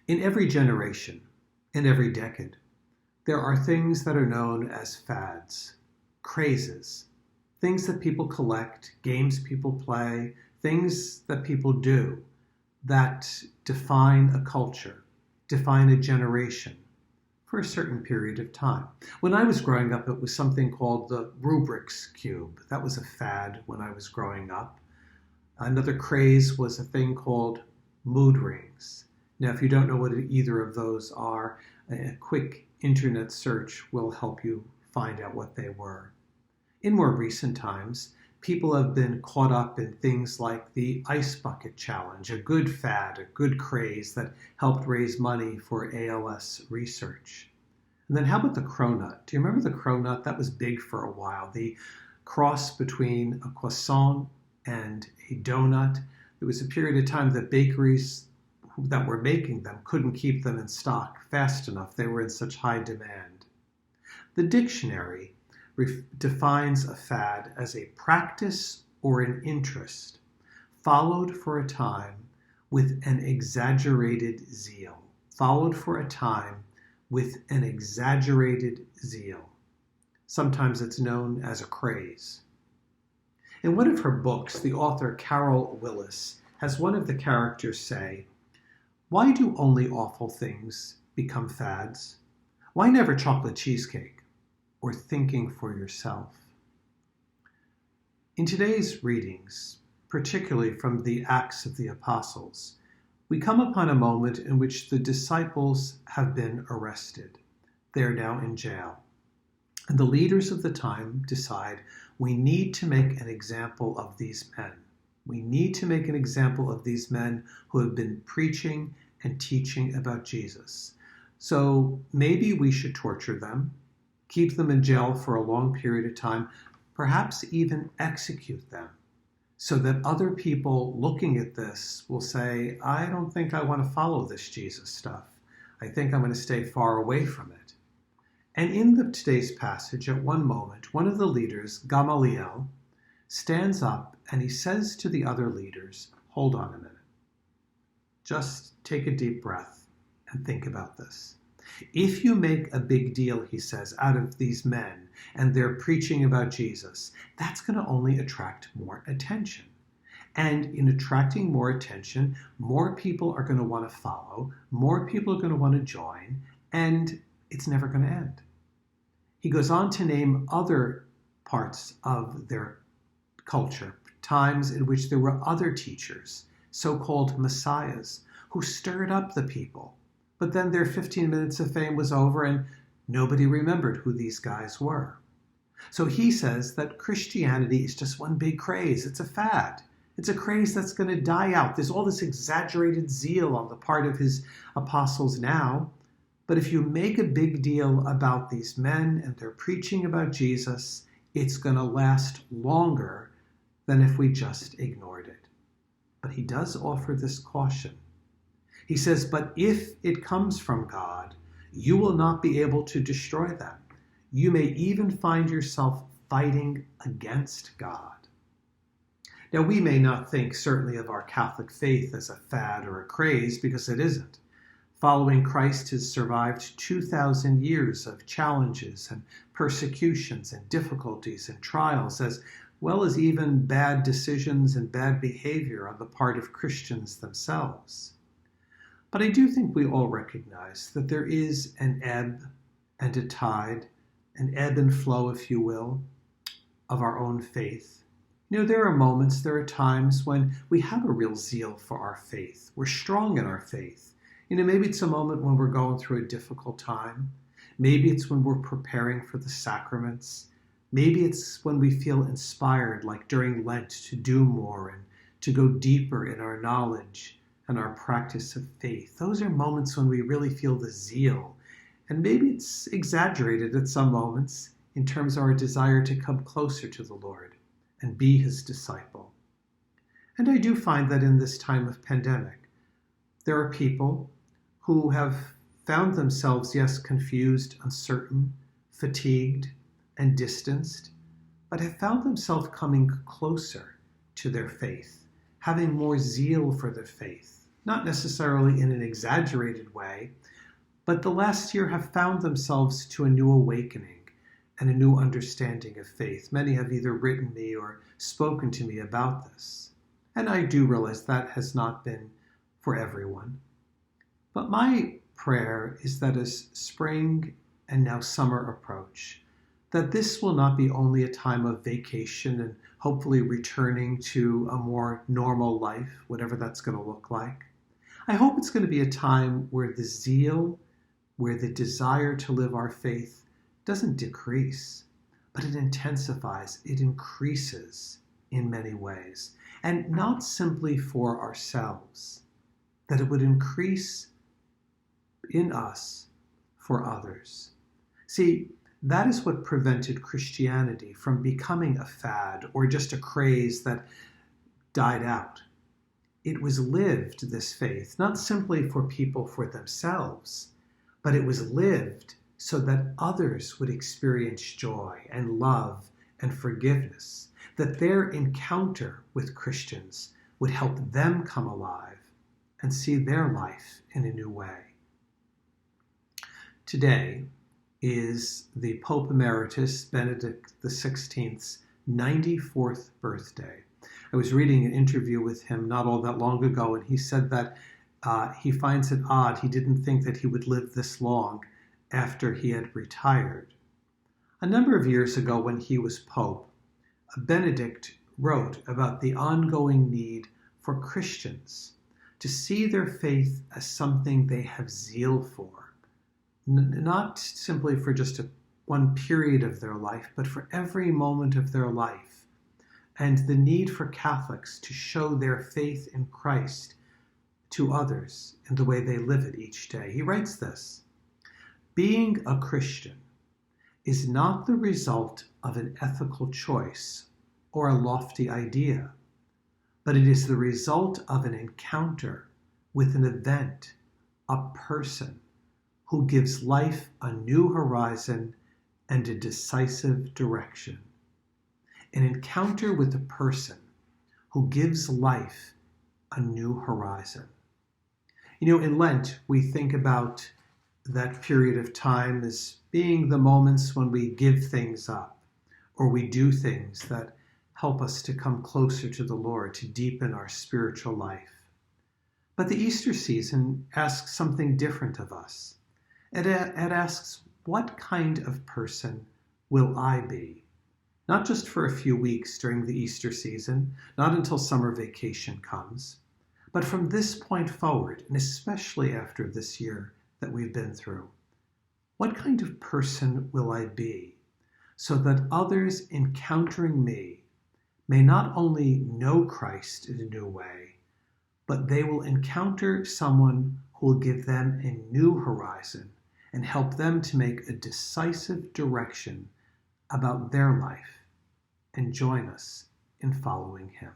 In every generation, in every decade, there are things that are known as fads, crazes, things that people collect, games people play, things that people do that define a culture, define a generation for a certain period of time. When I was growing up, it was something called the rubrics cube. That was a fad when I was growing up. Another craze was a thing called mood rings. Now, if you don't know what either of those are, a quick internet search will help you find out what they were. In more recent times, people have been caught up in things like the ice bucket challenge, a good fad, a good craze that helped raise money for ALS research. And then how about the cronut? Do you remember the cronut? That was big for a while. The cross between a croissant and a donut. There was a period of time that bakeries that were making them couldn't keep them in stock fast enough. They were in such high demand. The dictionary defines a fad as a practice or an interest, followed for a time with an exaggerated zeal. Followed for a time with an exaggerated zeal. Sometimes it's known as a craze. In one of her books, the author Carol Willis has one of the characters say, "Why do only awful things become fads? Why never chocolate cheesecake or thinking for yourself?" In today's readings, particularly from the Acts of the Apostles, we come upon a moment in which the disciples have been arrested. They are now in jail. And the leaders of the time decide we need to make an example of these men. We need to make an example of these men who have been preaching and teaching about Jesus. So maybe we should torture them, keep them in jail for a long period of time, perhaps even execute them, so that other people looking at this will say, I don't think I want to follow this Jesus stuff. I think I'm going to stay far away from it. And in today's passage, at one moment, one of the leaders, Gamaliel, stands up and he says to the other leaders, hold on a minute. Just take a deep breath and think about this. If you make a big deal, he says, out of these men and they're preaching about Jesus, that's going to only attract more attention. And in attracting more attention, more people are going to want to follow, more people are going to want to join, and it's never going to end. He goes on to name other parts of their culture, times in which there were other teachers, so-called messiahs, who stirred up the people. But then their 15 minutes of fame was over and nobody remembered who these guys were. So he says that Christianity is just one big craze. It's a fad. It's a craze that's going to die out. There's all this exaggerated zeal on the part of his apostles now. But if you make a big deal about these men and they're preaching about Jesus, it's going to last longer than if we just ignored it. But he does offer this caution. He says, but if it comes from God, you will not be able to destroy them. You may even find yourself fighting against God. Now, we may not think certainly of our Catholic faith as a fad or a craze, because it isn't. Following Christ has survived 2,000 years of challenges and persecutions and difficulties and trials, as well as even bad decisions and bad behavior on the part of Christians themselves. But I do think we all recognize that there is an ebb and a tide, an ebb and flow, if you will, of our own faith. You know, there are moments, there are times when we have a real zeal for our faith. We're strong in our faith. You know, maybe it's a moment when we're going through a difficult time. Maybe it's when we're preparing for the sacraments. Maybe it's when we feel inspired, like during Lent, to do more and to go deeper in our knowledge and our practice of faith. Those are moments when we really feel the zeal. And maybe it's exaggerated at some moments in terms of our desire to come closer to the Lord and be his disciple. And I do find that in this time of pandemic, there are people who have found themselves, yes, confused, uncertain, fatigued, and distanced, but have found themselves coming closer to their faith, having more zeal for their faith. not necessarily in an exaggerated way, but the last year have found themselves to a new awakening and a new understanding of faith. Many have either written me or spoken to me about this. And I do realize that has not been for everyone. But my prayer is that as spring and now summer approach, that this will not be only a time of vacation and hopefully returning to a more normal life, whatever that's going to look like. I hope it's going to be a time where the zeal, where the desire to live our faith doesn't decrease, but it intensifies, it increases in many ways. And not simply for ourselves, that it would increase in us for others. See, that is what prevented Christianity from becoming a fad or just a craze that died out. It was lived, this faith, not simply for people for themselves, but it was lived so that others would experience joy and love and forgiveness, that their encounter with Christians would help them come alive and see their life in a new way. Today is the Pope Emeritus Benedict XVI's 94th birthday. I was reading an interview with him not all that long ago, and he said that he finds it odd. He didn't think that he would live this long after he had retired. A number of years ago, when he was Pope, Benedict wrote about the ongoing need for Christians to see their faith as something they have zeal for, not simply for just one period of their life, but for every moment of their life, and the need for Catholics to show their faith in Christ to others in the way they live it each day. He writes this: "Being a Christian is not the result of an ethical choice or a lofty idea, but it is the result of an encounter with an event, a person who gives life a new horizon and a decisive direction." An encounter with a person who gives life a new horizon. You know, in Lent, we think about that period of time as being the moments when we give things up, or we do things that help us to come closer to the Lord, to deepen our spiritual life. But the Easter season asks something different of us. It asks, what kind of person will I be? Not just for a few weeks during the Easter season, not until summer vacation comes, but from this point forward, and especially after this year that we've been through. What kind of person will I be so that others encountering me may not only know Christ in a new way, but they will encounter someone who will give them a new horizon and help them to make a decisive direction about their life and join us in following him.